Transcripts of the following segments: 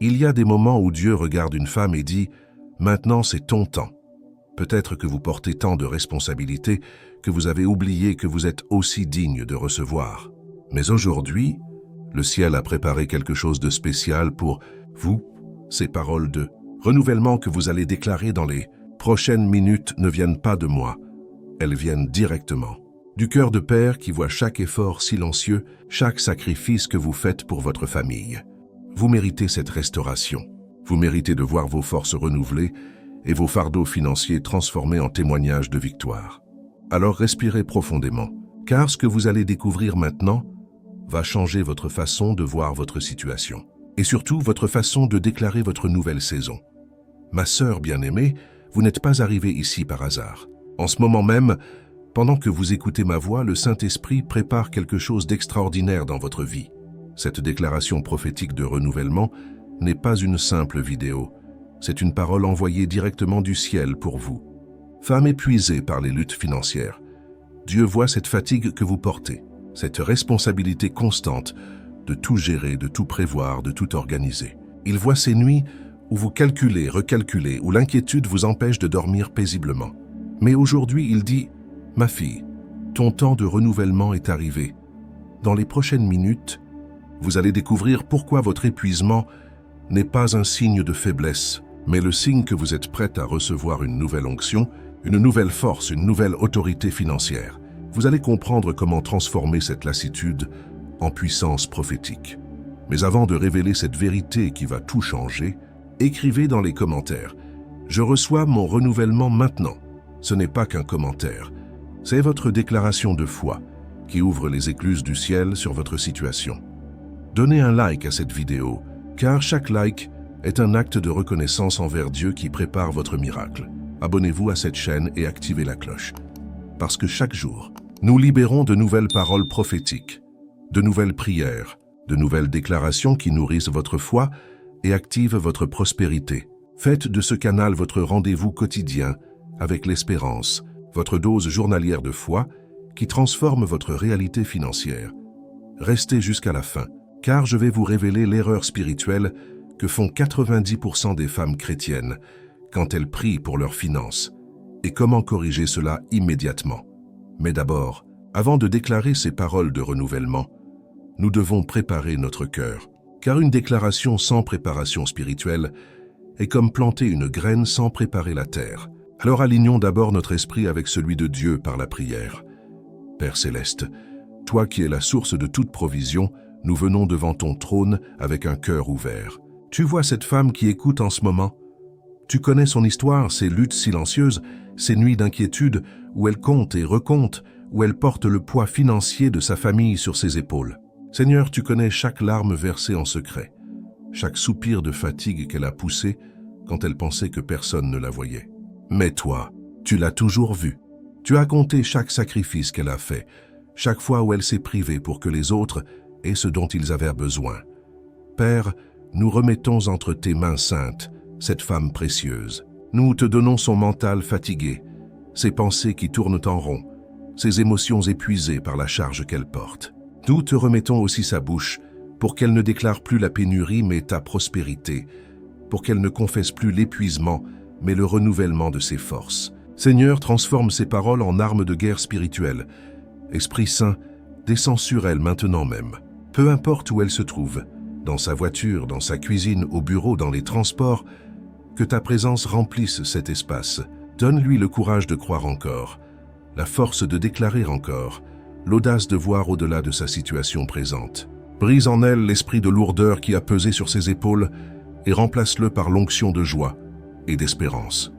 Il y a des moments où Dieu regarde une femme et dit « Maintenant c'est ton temps ». Peut-être que vous portez tant de responsabilités que vous avez oublié que vous êtes aussi digne de recevoir. Mais aujourd'hui, le ciel a préparé quelque chose de spécial pour vous. Ces paroles de renouvellement que vous allez déclarer dans les prochaines minutes ne viennent pas de moi. Elles viennent directement du cœur de Père qui voit chaque effort silencieux, chaque sacrifice que vous faites pour votre famille. Vous méritez cette restauration. Vous méritez de voir vos forces renouvelées et vos fardeaux financiers transformés en témoignages de victoire. Alors respirez profondément, car ce que vous allez découvrir maintenant va changer votre façon de voir votre situation et surtout votre façon de déclarer votre nouvelle saison. Ma sœur bien-aimée, vous n'êtes pas arrivée ici par hasard. En ce moment même, pendant que vous écoutez ma voix, le Saint-Esprit prépare quelque chose d'extraordinaire dans votre vie. Cette déclaration prophétique de renouvellement n'est pas une simple vidéo. C'est une parole envoyée directement du ciel pour vous. Femme épuisée par les luttes financières, Dieu voit cette fatigue que vous portez, cette responsabilité constante de tout gérer, de tout prévoir, de tout organiser. Il voit ces nuits où vous calculez, recalculez, où l'inquiétude vous empêche de dormir paisiblement. Mais aujourd'hui, il dit « Ma fille, ton temps de renouvellement est arrivé. Dans les prochaines minutes, vous allez découvrir pourquoi votre épuisement n'est pas un signe de faiblesse, mais le signe que vous êtes prête à recevoir une nouvelle onction, une nouvelle force, une nouvelle autorité financière. Vous allez comprendre comment transformer cette lassitude en puissance prophétique. Mais avant de révéler cette vérité qui va tout changer, écrivez dans les commentaires « Je reçois mon renouvellement maintenant ». Ce n'est pas qu'un commentaire, c'est votre déclaration de foi qui ouvre les écluses du ciel sur votre situation. Donnez un like à cette vidéo, car chaque like est un acte de reconnaissance envers Dieu qui prépare votre miracle. Abonnez-vous à cette chaîne et activez la cloche. Parce que chaque jour, nous libérons de nouvelles paroles prophétiques, de nouvelles prières, de nouvelles déclarations qui nourrissent votre foi et activent votre prospérité. Faites de ce canal votre rendez-vous quotidien avec l'espérance, votre dose journalière de foi qui transforme votre réalité financière. Restez jusqu'à la fin, car je vais vous révéler l'erreur spirituelle que font 90% des femmes chrétiennes quand elles prient pour leurs finances et comment corriger cela immédiatement. Mais d'abord, avant de déclarer ces paroles de renouvellement, nous devons préparer notre cœur, car une déclaration sans préparation spirituelle est comme planter une graine sans préparer la terre. Alors alignons d'abord notre esprit avec celui de Dieu par la prière. Père céleste, toi qui es la source de toute provision, nous venons devant ton trône avec un cœur ouvert. Tu vois cette femme qui écoute en ce moment? Tu connais son histoire, ses luttes silencieuses, ses nuits d'inquiétude où elle compte et recompte, où elle porte le poids financier de sa famille sur ses épaules. Seigneur, tu connais chaque larme versée en secret, chaque soupir de fatigue qu'elle a poussé quand elle pensait que personne ne la voyait. Mais toi, tu l'as toujours vue. Tu as compté chaque sacrifice qu'elle a fait, chaque fois où elle s'est privée pour que les autres aient ce dont ils avaient besoin. Père, nous remettons entre tes mains saintes cette femme précieuse. Nous te donnons son mental fatigué, ses pensées qui tournent en rond, ses émotions épuisées par la charge qu'elle porte. Nous te remettons aussi sa bouche pour qu'elle ne déclare plus la pénurie mais ta prospérité, pour qu'elle ne confesse plus l'épuisement mais le renouvellement de ses forces. Seigneur, transforme ces paroles en armes de guerre spirituelle. Esprit Saint, descends sur elle maintenant même. Peu importe où elle se trouve, dans sa voiture, dans sa cuisine, au bureau, dans les transports, que ta présence remplisse cet espace. Donne-lui le courage de croire encore, la force de déclarer encore, l'audace de voir au-delà de sa situation présente. Brise en elle l'esprit de lourdeur qui a pesé sur ses épaules et remplace-le par l'onction de joie et d'espérance.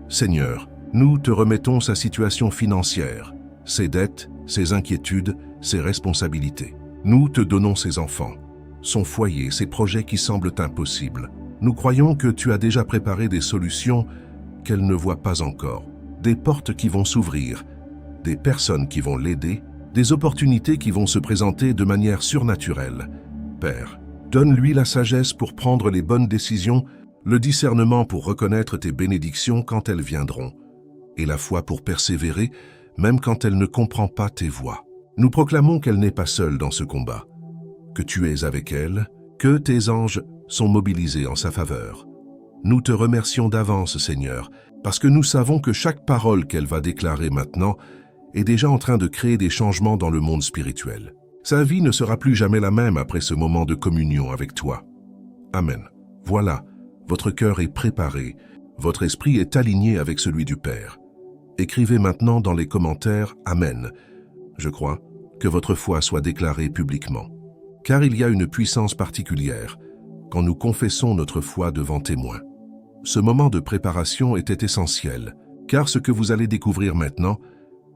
Seigneur, nous te remettons sa situation financière, ses dettes, ses inquiétudes, ses responsabilités. Nous te donnons ses enfants, son foyer, ses projets qui semblent impossibles. Nous croyons que tu as déjà préparé des solutions qu'elle ne voit pas encore, des portes qui vont s'ouvrir, des personnes qui vont l'aider, des opportunités qui vont se présenter de manière surnaturelle. Père, donne-lui la sagesse pour prendre les bonnes décisions, le discernement pour reconnaître tes bénédictions quand elles viendront, et la foi pour persévérer, même quand elle ne comprend pas tes voies. Nous proclamons qu'elle n'est pas seule dans ce combat, que tu es avec elle, que tes anges sont mobilisés en sa faveur. Nous te remercions d'avance, Seigneur, parce que nous savons que chaque parole qu'elle va déclarer maintenant est déjà en train de créer des changements dans le monde spirituel. Sa vie ne sera plus jamais la même après ce moment de communion avec toi. Amen. Voilà, votre cœur est préparé, votre esprit est aligné avec celui du Père. Écrivez maintenant dans les commentaires « Amen ». Je crois que votre foi soit déclarée publiquement. Car il y a une puissance particulière quand nous confessons notre foi devant témoins. Ce moment de préparation était essentiel, car ce que vous allez découvrir maintenant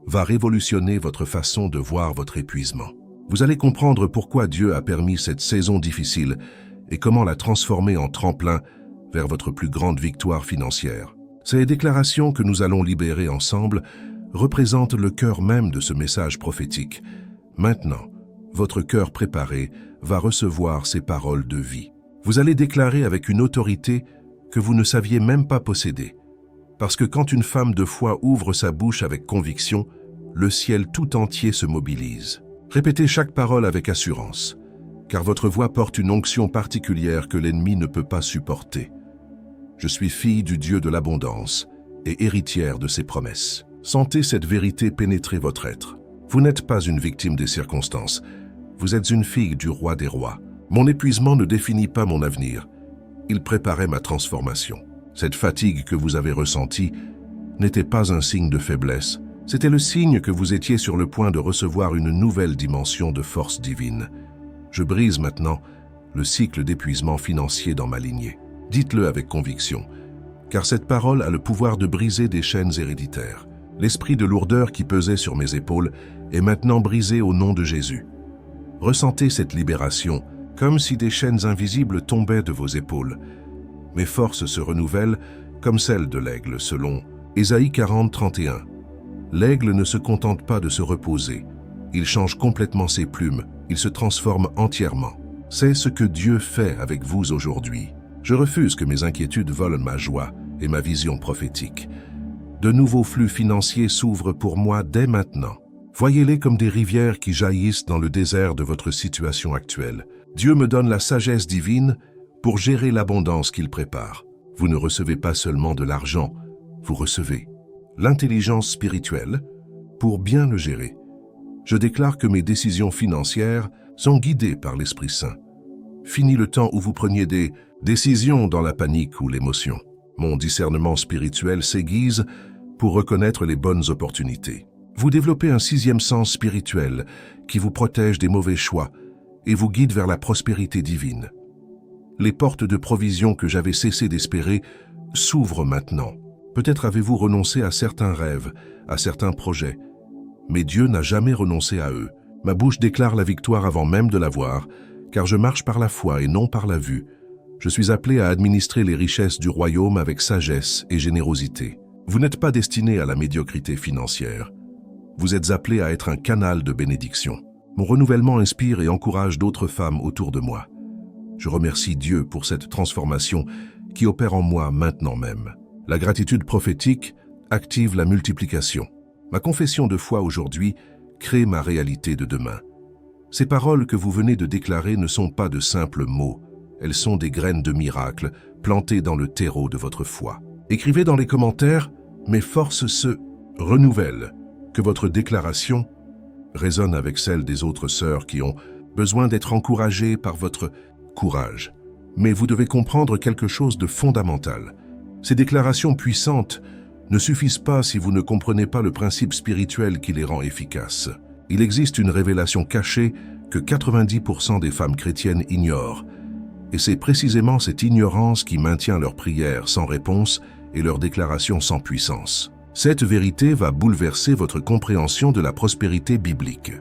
va révolutionner votre façon de voir votre épuisement. Vous allez comprendre pourquoi Dieu a permis cette saison difficile et comment la transformer en tremplin vers votre plus grande victoire financière. Ces déclarations que nous allons libérer ensemble représentent le cœur même de ce message prophétique. Maintenant, votre cœur préparé va recevoir ces paroles de vie. Vous allez déclarer avec une autorité que vous ne saviez même pas posséder. Parce que quand une femme de foi ouvre sa bouche avec conviction, le ciel tout entier se mobilise. Répétez chaque parole avec assurance, car votre voix porte une onction particulière que l'ennemi ne peut pas supporter. Je suis fille du Dieu de l'abondance et héritière de ses promesses. Sentez cette vérité pénétrer votre être. Vous n'êtes pas une victime des circonstances. Vous êtes une fille du roi des rois. Mon épuisement ne définit pas mon avenir. Il préparait ma transformation. Cette fatigue que vous avez ressentie n'était pas un signe de faiblesse. C'était le signe que vous étiez sur le point de recevoir une nouvelle dimension de force divine. Je brise maintenant le cycle d'épuisement financier dans ma lignée. Dites-le avec conviction, car cette parole a le pouvoir de briser des chaînes héréditaires. L'esprit de lourdeur qui pesait sur mes épaules est maintenant brisé au nom de Jésus. Ressentez cette libération, comme si des chaînes invisibles tombaient de vos épaules. Mes forces se renouvellent comme celles de l'aigle, selon Ésaïe 40, 31. L'aigle ne se contente pas de se reposer. Il change complètement ses plumes, il se transforme entièrement. C'est ce que Dieu fait avec vous aujourd'hui. Je refuse que mes inquiétudes volent ma joie et ma vision prophétique. De nouveaux flux financiers s'ouvrent pour moi dès maintenant. Voyez-les comme des rivières qui jaillissent dans le désert de votre situation actuelle. Dieu me donne la sagesse divine pour gérer l'abondance qu'il prépare. Vous ne recevez pas seulement de l'argent, vous recevez l'intelligence spirituelle pour bien le gérer. Je déclare que mes décisions financières sont guidées par l'Esprit Saint. Fini le temps où vous preniez des décisions dans la panique ou l'émotion. Mon discernement spirituel s'aiguise pour reconnaître les bonnes opportunités. Vous développez un sixième sens spirituel qui vous protège des mauvais choix et vous guide vers la prospérité divine. Les portes de provision que j'avais cessé d'espérer s'ouvrent maintenant. Peut-être avez-vous renoncé à certains rêves, à certains projets, mais Dieu n'a jamais renoncé à eux. Ma bouche déclare la victoire avant même de la voir, car je marche par la foi et non par la vue. Je suis appelé à administrer les richesses du royaume avec sagesse et générosité. Vous n'êtes pas destiné à la médiocrité financière. Vous êtes appelé à être un canal de bénédiction. Mon renouvellement inspire et encourage d'autres femmes autour de moi. Je remercie Dieu pour cette transformation qui opère en moi maintenant même. La gratitude prophétique active la multiplication. Ma confession de foi aujourd'hui crée ma réalité de demain. Ces paroles que vous venez de déclarer ne sont pas de simples mots. Elles sont des graines de miracle plantées dans le terreau de votre foi. Écrivez dans les commentaires « Mes forces se renouvellent », que votre déclaration résonne avec celle des autres sœurs qui ont besoin d'être encouragées par votre courage. Mais vous devez comprendre quelque chose de fondamental. Ces déclarations puissantes ne suffisent pas si vous ne comprenez pas le principe spirituel qui les rend efficaces. Il existe une révélation cachée que 90% des femmes chrétiennes ignorent. Et c'est précisément cette ignorance qui maintient leurs prières sans réponse et leurs déclarations sans puissance. Cette vérité va bouleverser votre compréhension de la prospérité biblique.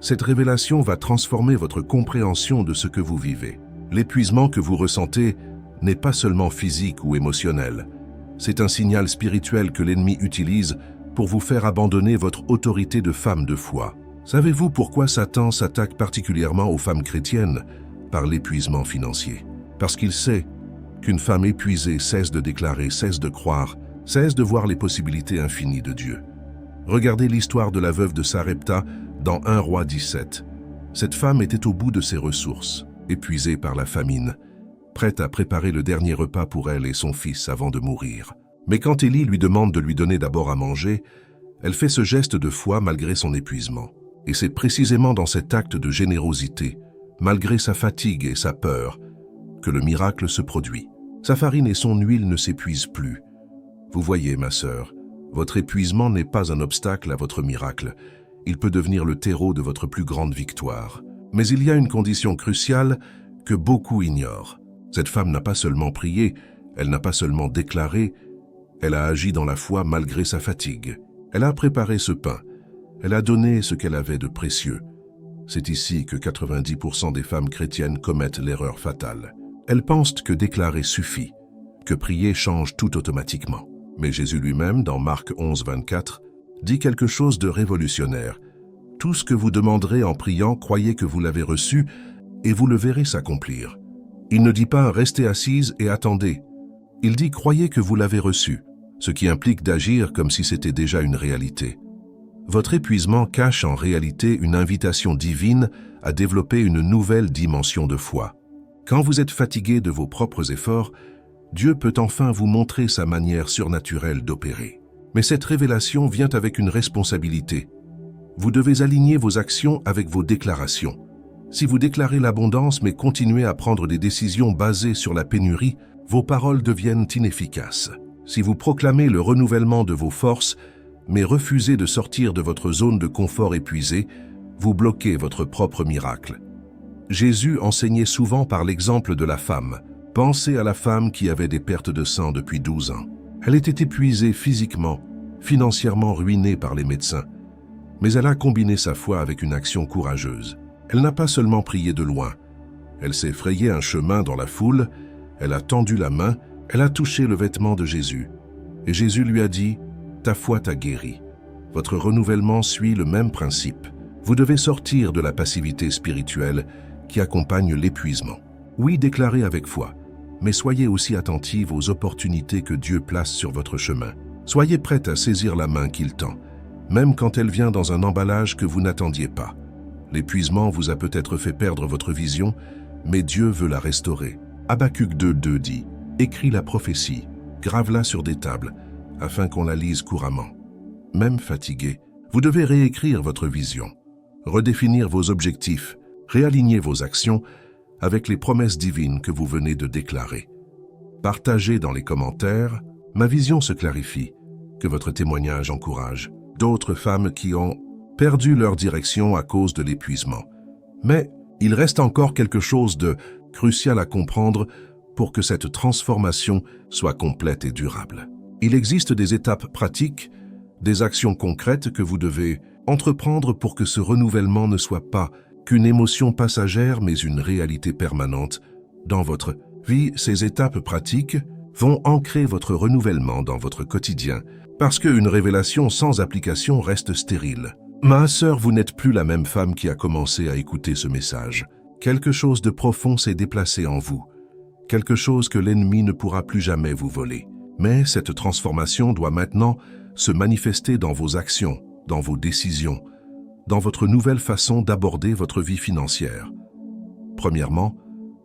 Cette révélation va transformer votre compréhension de ce que vous vivez. L'épuisement que vous ressentez n'est pas seulement physique ou émotionnel. C'est un signal spirituel que l'ennemi utilise pour vous faire abandonner votre autorité de femme de foi. Savez-vous pourquoi Satan s'attaque particulièrement aux femmes chrétiennes par l'épuisement financier? Parce qu'il sait qu'une femme épuisée cesse de déclarer, cesse de croire, cesse de voir les possibilités infinies de Dieu. Regardez l'histoire de la veuve de Sarepta dans 1 Roi 17. Cette femme était au bout de ses ressources, épuisée par la famine. prête à préparer le dernier repas pour elle et son fils avant de mourir. Mais quand Élie lui demande de lui donner d'abord à manger, elle fait ce geste de foi malgré son épuisement. Et c'est précisément dans cet acte de générosité, malgré sa fatigue et sa peur, que le miracle se produit. Sa farine et son huile ne s'épuisent plus. Vous voyez, ma sœur, votre épuisement n'est pas un obstacle à votre miracle. Il peut devenir le terreau de votre plus grande victoire. Mais il y a une condition cruciale que beaucoup ignorent. Cette femme n'a pas seulement prié, elle n'a pas seulement déclaré, elle a agi dans la foi malgré sa fatigue. Elle a préparé ce pain. Elle a donné ce qu'elle avait de précieux. C'est ici que 90% des femmes chrétiennes commettent l'erreur fatale. Elles pensent que déclarer suffit, que prier change tout automatiquement. Mais Jésus lui-même, dans Marc 11, 24, dit quelque chose de révolutionnaire. « Tout ce que vous demanderez en priant, croyez que vous l'avez reçu, et vous le verrez s'accomplir. » Il ne dit pas « restez assise et attendez ». Il dit « croyez que vous l'avez reçu », ce qui implique d'agir comme si c'était déjà une réalité. Votre épuisement cache en réalité une invitation divine à développer une nouvelle dimension de foi. Quand vous êtes fatigué de vos propres efforts, Dieu peut enfin vous montrer sa manière surnaturelle d'opérer. Mais cette révélation vient avec une responsabilité. Vous devez aligner vos actions avec vos déclarations. Si vous déclarez l'abondance mais continuez à prendre des décisions basées sur la pénurie, vos paroles deviennent inefficaces. Si vous proclamez le renouvellement de vos forces, mais refusez de sortir de votre zone de confort épuisée, vous bloquez votre propre miracle. Jésus enseignait souvent par l'exemple de la femme. Pensez à la femme qui avait des pertes de sang depuis 12 ans. Elle était épuisée physiquement, financièrement ruinée par les médecins. Mais elle a combiné sa foi avec une action courageuse. Elle n'a pas seulement prié de loin. Elle s'est frayé un chemin dans la foule, elle a tendu la main, elle a touché le vêtement de Jésus. Et Jésus lui a dit « Ta foi t'a guéri ». Votre renouvellement suit le même principe. Vous devez sortir de la passivité spirituelle qui accompagne l'épuisement. Oui, déclarez avec foi, mais soyez aussi attentive aux opportunités que Dieu place sur votre chemin. Soyez prête à saisir la main qu'il tend, même quand elle vient dans un emballage que vous n'attendiez pas. L'épuisement vous a peut-être fait perdre votre vision, mais Dieu veut la restaurer. Habacuc 2:2 dit « Écris la prophétie, grave-la sur des tables, afin qu'on la lise couramment. » Même fatigué, vous devez réécrire votre vision, redéfinir vos objectifs, réaligner vos actions avec les promesses divines que vous venez de déclarer. Partagez dans les commentaires « Ma vision se clarifie », que votre témoignage encourage d'autres femmes qui ont perdu leur direction à cause de l'épuisement. Mais il reste encore quelque chose de crucial à comprendre pour que cette transformation soit complète et durable. Il existe des étapes pratiques, des actions concrètes que vous devez entreprendre pour que ce renouvellement ne soit pas qu'une émotion passagère mais une réalité permanente dans votre vie. Ces étapes pratiques vont ancrer votre renouvellement dans votre quotidien parce qu'une révélation sans application reste stérile. Ma sœur, vous n'êtes plus la même femme qui a commencé à écouter ce message. Quelque chose de profond s'est déplacé en vous, quelque chose que l'ennemi ne pourra plus jamais vous voler. Mais cette transformation doit maintenant se manifester dans vos actions, dans vos décisions, dans votre nouvelle façon d'aborder votre vie financière. Premièrement,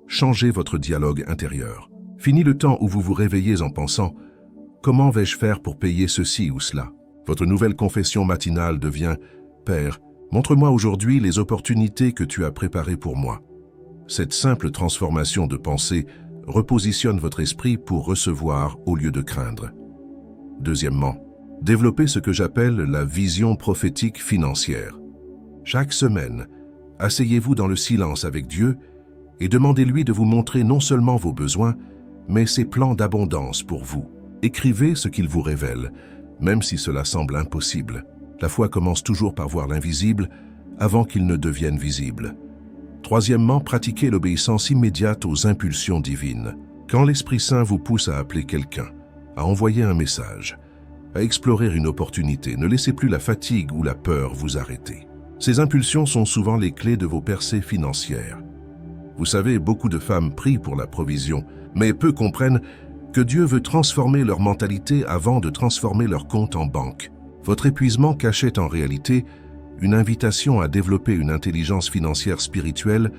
changez votre dialogue intérieur. Fini le temps où vous vous réveillez en pensant « Comment vais-je faire pour payer ceci ou cela ?» Votre nouvelle confession matinale devient « Père, montre-moi aujourd'hui les opportunités que tu as préparées pour moi. » Cette simple transformation de pensée repositionne votre esprit pour recevoir au lieu de craindre. Deuxièmement, développez ce que j'appelle la vision prophétique financière. Chaque semaine, asseyez-vous dans le silence avec Dieu et demandez-lui de vous montrer non seulement vos besoins, mais ses plans d'abondance pour vous. Écrivez ce qu'il vous révèle, même si cela semble impossible. La foi commence toujours par voir l'invisible avant qu'il ne devienne visible. Troisièmement, pratiquez l'obéissance immédiate aux impulsions divines. Quand l'Esprit Saint vous pousse à appeler quelqu'un, à envoyer un message, à explorer une opportunité, ne laissez plus la fatigue ou la peur vous arrêter. Ces impulsions sont souvent les clés de vos percées financières. Vous savez, beaucoup de femmes prient pour la provision, mais peu comprennent que Dieu veut transformer leur mentalité avant de transformer leur compte en banque. Votre épuisement cachait en réalité une invitation à développer une intelligence financière spirituelle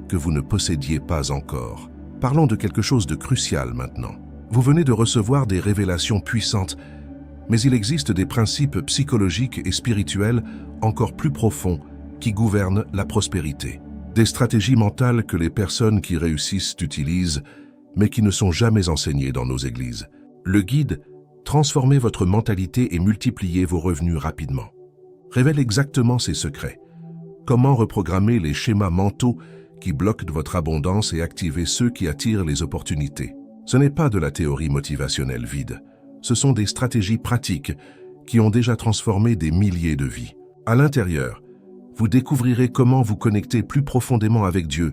que vous ne possédiez pas encore. Parlons de quelque chose de crucial maintenant. Vous venez de recevoir des révélations puissantes, mais il existe des principes psychologiques et spirituels encore plus profonds qui gouvernent la prospérité. Des stratégies mentales que les personnes qui réussissent utilisent, mais qui ne sont jamais enseignées dans nos églises. Le guide « Transformez votre mentalité et multipliez vos revenus rapidement » révèle exactement ces secrets. Comment reprogrammer les schémas mentaux qui bloquent votre abondance et activer ceux qui attirent les opportunités. Ce n'est pas de la théorie motivationnelle vide. Ce sont des stratégies pratiques qui ont déjà transformé des milliers de vies. À l'intérieur, vous découvrirez comment vous connecter plus profondément avec Dieu,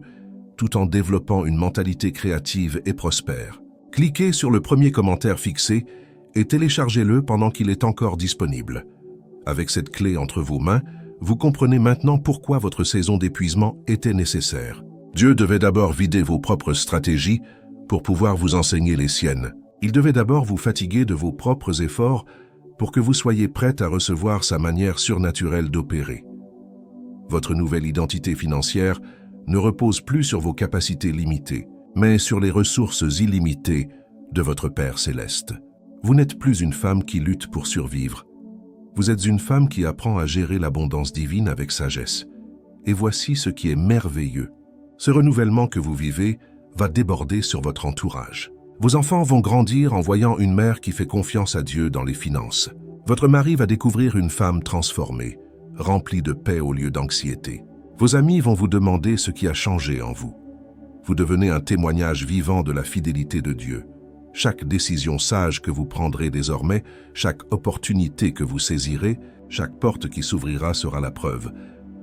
tout en développant une mentalité créative et prospère. Cliquez sur le premier commentaire fixé et téléchargez-le pendant qu'il est encore disponible. Avec cette clé entre vos mains, vous comprenez maintenant pourquoi votre saison d'épuisement était nécessaire. Dieu devait d'abord vider vos propres stratégies pour pouvoir vous enseigner les siennes. Il devait d'abord vous fatiguer de vos propres efforts pour que vous soyez prête à recevoir sa manière surnaturelle d'opérer. Votre nouvelle identité financière ne repose plus sur vos capacités limitées, mais sur les ressources illimitées de votre Père céleste. Vous n'êtes plus une femme qui lutte pour survivre. Vous êtes une femme qui apprend à gérer l'abondance divine avec sagesse. Et voici ce qui est merveilleux. Ce renouvellement que vous vivez va déborder sur votre entourage. Vos enfants vont grandir en voyant une mère qui fait confiance à Dieu dans les finances. Votre mari va découvrir une femme transformée, remplie de paix au lieu d'anxiété. Vos amis vont vous demander ce qui a changé en vous. Vous devenez un témoignage vivant de la fidélité de Dieu. Chaque décision sage que vous prendrez désormais, chaque opportunité que vous saisirez, chaque porte qui s'ouvrira sera la preuve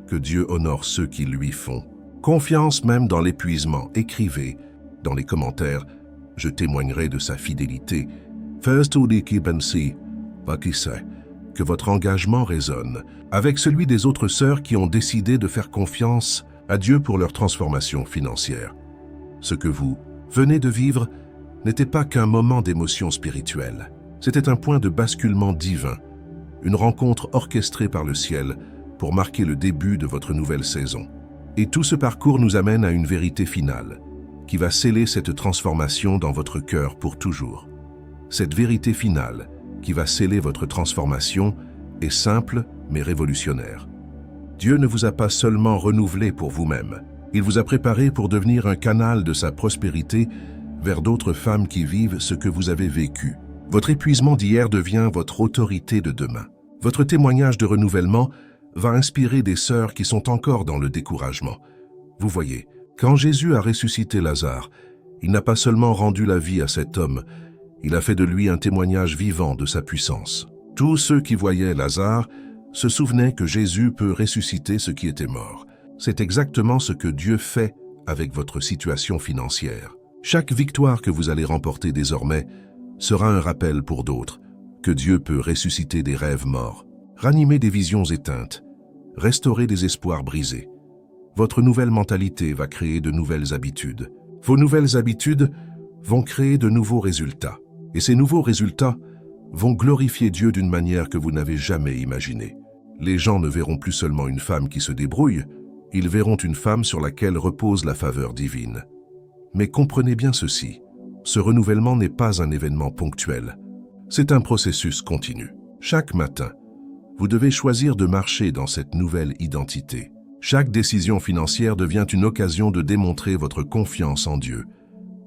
que Dieu honore ceux qui lui font confiance même dans l'épuisement. Écrivez dans les commentaires « Je témoignerai de sa fidélité ». Que votre engagement résonne avec celui des autres sœurs qui ont décidé de faire confiance à Dieu pour leur transformation financière. Ce que vous venez de vivre n'était pas qu'un moment d'émotion spirituelle. C'était un point de basculement divin, une rencontre orchestrée par le ciel pour marquer le début de votre nouvelle saison. Et tout ce parcours nous amène à une vérité finale, qui va sceller cette transformation dans votre cœur pour toujours. Cette vérité finale, qui va sceller votre transformation, est simple mais révolutionnaire. Dieu ne vous a pas seulement renouvelé pour vous-même, il vous a préparé pour devenir un canal de sa prospérité vers d'autres femmes qui vivent ce que vous avez vécu. Votre épuisement d'hier devient votre autorité de demain. Votre témoignage de renouvellement va inspirer des sœurs qui sont encore dans le découragement. Vous voyez, quand Jésus a ressuscité Lazare, il n'a pas seulement rendu la vie à cet homme, il a fait de lui un témoignage vivant de sa puissance. Tous ceux qui voyaient Lazare se souvenaient que Jésus peut ressusciter ce qui était mort. C'est exactement ce que Dieu fait avec votre situation financière. Chaque victoire que vous allez remporter désormais sera un rappel pour d'autres que Dieu peut ressusciter des rêves morts, ranimer des visions éteintes, restaurer des espoirs brisés. Votre nouvelle mentalité va créer de nouvelles habitudes. Vos nouvelles habitudes vont créer de nouveaux résultats. Et ces nouveaux résultats vont glorifier Dieu d'une manière que vous n'avez jamais imaginée. Les gens ne verront plus seulement une femme qui se débrouille, ils verront une femme sur laquelle repose la faveur divine. Mais comprenez bien ceci, ce renouvellement n'est pas un événement ponctuel. C'est un processus continu. Chaque matin, vous devez choisir de marcher dans cette nouvelle identité. Chaque décision financière devient une occasion de démontrer votre confiance en Dieu.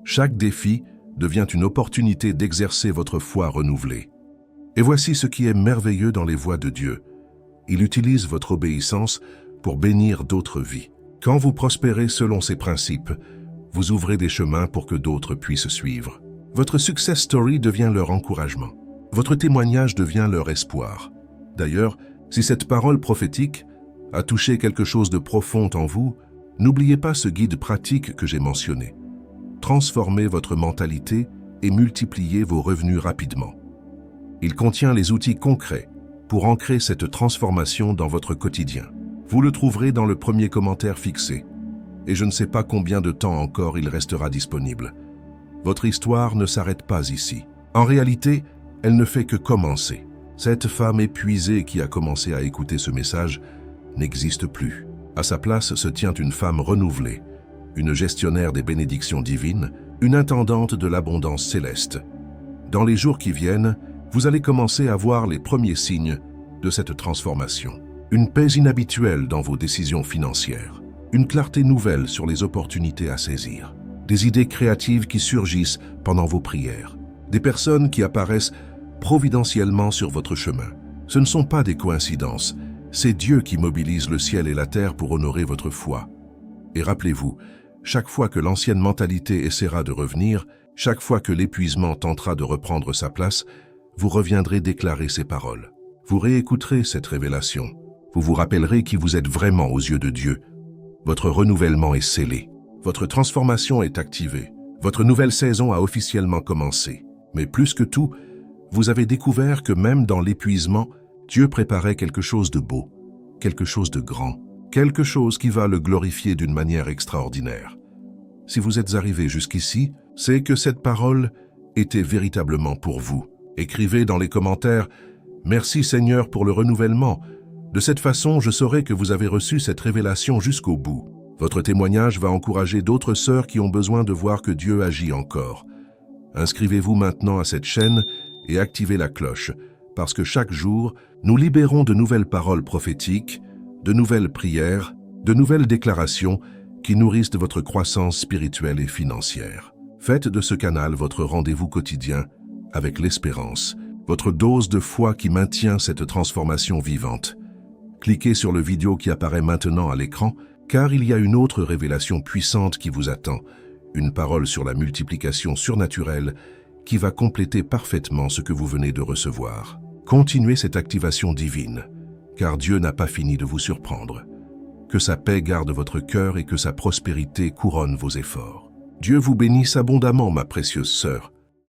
Chaque défi devient une opportunité d'exercer votre foi renouvelée. Et voici ce qui est merveilleux dans les voies de Dieu. Il utilise votre obéissance pour bénir d'autres vies. Quand vous prospérez selon ses principes, vous ouvrez des chemins pour que d'autres puissent suivre. Votre success story devient leur encouragement. Votre témoignage devient leur espoir. D'ailleurs, si cette parole prophétique a touché quelque chose de profond en vous, n'oubliez pas ce guide pratique que j'ai mentionné. Transformez votre mentalité et multipliez vos revenus rapidement. Il contient les outils concrets pour ancrer cette transformation dans votre quotidien. Vous le trouverez dans le premier commentaire fixé, et je ne sais pas combien de temps encore il restera disponible. Votre histoire ne s'arrête pas ici. En réalité, elle ne fait que commencer. Cette femme épuisée qui a commencé à écouter ce message n'existe plus. À sa place se tient une femme renouvelée, une gestionnaire des bénédictions divines, une intendante de l'abondance céleste. Dans les jours qui viennent, vous allez commencer à voir les premiers signes de cette transformation. Une paix inhabituelle dans vos décisions financières, une clarté nouvelle sur les opportunités à saisir, des idées créatives qui surgissent pendant vos prières, des personnes qui apparaissent providentiellement sur votre chemin. Ce ne sont pas des coïncidences, c'est Dieu qui mobilise le ciel et la terre pour honorer votre foi. Et rappelez-vous, chaque fois que l'ancienne mentalité essaiera de revenir, chaque fois que l'épuisement tentera de reprendre sa place, vous reviendrez déclarer ces paroles. Vous réécouterez cette révélation. Vous vous rappellerez qui vous êtes vraiment aux yeux de Dieu. Votre renouvellement est scellé. Votre transformation est activée. Votre nouvelle saison a officiellement commencé. Mais plus que tout, vous avez découvert que même dans l'épuisement, Dieu préparait quelque chose de beau, quelque chose de grand, quelque chose qui va le glorifier d'une manière extraordinaire. Si vous êtes arrivé jusqu'ici, c'est que cette parole était véritablement pour vous. Écrivez dans les commentaires « Merci Seigneur pour le renouvellement ». De cette façon, je saurai que vous avez reçu cette révélation jusqu'au bout. Votre témoignage va encourager d'autres sœurs qui ont besoin de voir que Dieu agit encore. Inscrivez-vous maintenant à cette chaîne et activez la cloche, parce que chaque jour, nous libérons de nouvelles paroles prophétiques, de nouvelles prières, de nouvelles déclarations qui nourrissent votre croissance spirituelle et financière. Faites de ce canal votre rendez-vous quotidien avec l'espérance, votre dose de foi qui maintient cette transformation vivante. Cliquez sur le vidéo qui apparaît maintenant à l'écran, car il y a une autre révélation puissante qui vous attend, une parole sur la multiplication surnaturelle qui va compléter parfaitement ce que vous venez de recevoir. Continuez cette activation divine, car Dieu n'a pas fini de vous surprendre. Que sa paix garde votre cœur et que sa prospérité couronne vos efforts. Dieu vous bénisse abondamment, ma précieuse sœur.